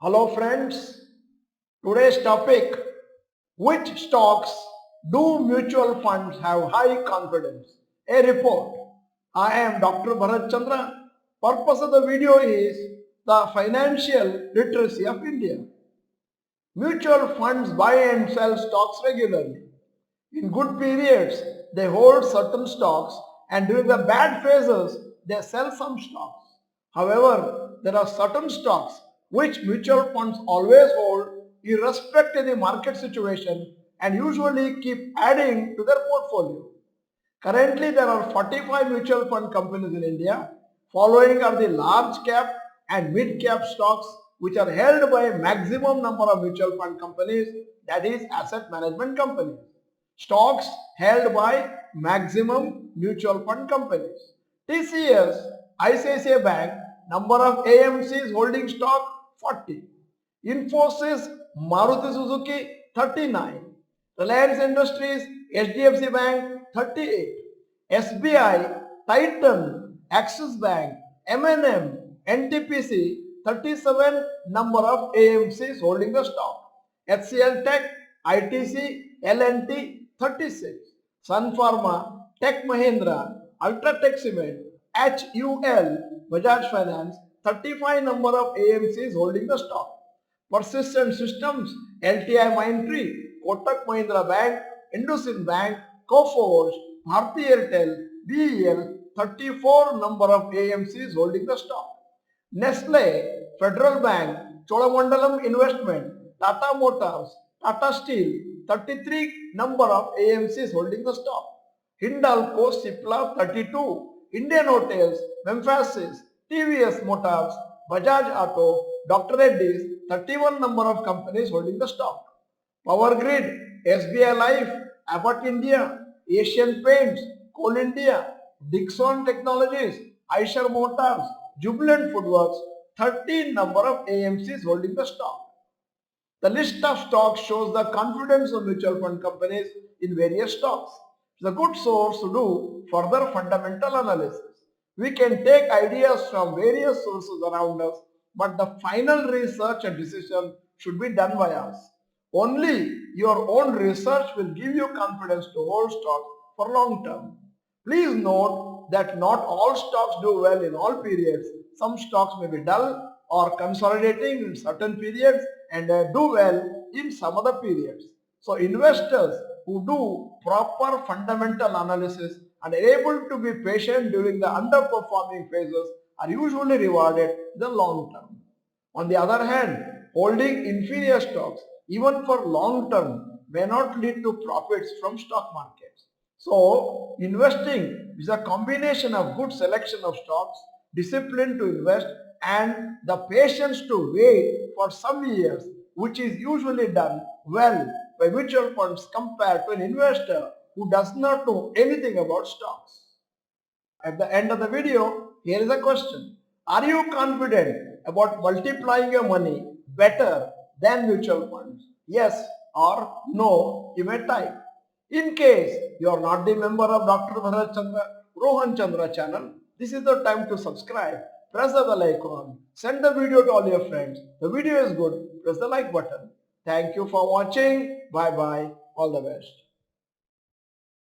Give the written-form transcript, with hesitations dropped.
Hello friends, today's topic, which stocks do mutual funds have high confidence? A report. I am Dr. Bharath Chandra. Purpose of the video is the financial literacy of India. Mutual funds buy and sell stocks regularly. In good periods, they hold certain stocks and during the bad phases, they sell some stocks. However, there are certain stocks which mutual funds always hold irrespective of the market situation and usually keep adding to their portfolio. Currently, there are 45 mutual fund companies in India. Following are the large cap and mid cap stocks which are held by a maximum number of mutual fund companies, that is asset management companies. Stocks held by maximum mutual fund companies. TCS, ICICI Bank, number of AMCs holding stock 40. Infosys, Maruti Suzuki 39. Reliance Industries, HDFC Bank 38. SBI, Titan, Axis Bank, M&M, NTPC 37 number of AMCs holding the stock. HCL Tech, ITC, L&T 36. Sun Pharma, Tech Mahindra, Ultratech Cement, HUL, Bajaj Finance 35 number of AMCs holding the stock. Persistent Systems, LTI Mindtree, Kotak Mahindra Bank, IndusInd Bank, Coforge, Bharti Airtel, BEL, 34 number of AMCs holding the stock. Nestle, Federal Bank, Cholamandalam Investment, Tata Motors, Tata Steel, 33 number of AMCs holding the stock. Hindalco, Cipla, 32, Indian Hotels, Memphis, TVS Motors, Bajaj Auto, Dr. Reddy's, 31 number of companies holding the stock. Power Grid, SBI Life, Abbott India, Asian Paints, Coal India, Dixon Technologies, Eicher Motors, Jubilant Foodworks, 13 number of AMCs holding the stock. The list of stocks shows the confidence of mutual fund companies in various stocks. It's a good source to do further fundamental analysis. We can take ideas from various sources around us, but the final research and decision should be done by us. Only your own research will give you confidence to hold stocks for long term. Please note that not all stocks do well in all periods. Some stocks may be dull or consolidating in certain periods and do well in some other periods. So investors who do proper fundamental analysis and are able to be patient during the underperforming phases are usually rewarded in the long term. On the other hand, holding inferior stocks even for long term may not lead to profits from stock markets. So investing is a combination of good selection of stocks, discipline to invest and the patience to wait for some years, which is usually done well by mutual funds compared to an investor who does not know anything about stocks. At the end of the video, here is a question. Are you confident about multiplying your money better than mutual funds? Yes or no, you may type. In case you are not the member of Dr. Bharath Chandra, Rohan Chandra channel, this is the time to subscribe. Press the bell icon. Send the video to all your friends. The video is good. Press the like button. Thank you for watching. Bye bye. All the best.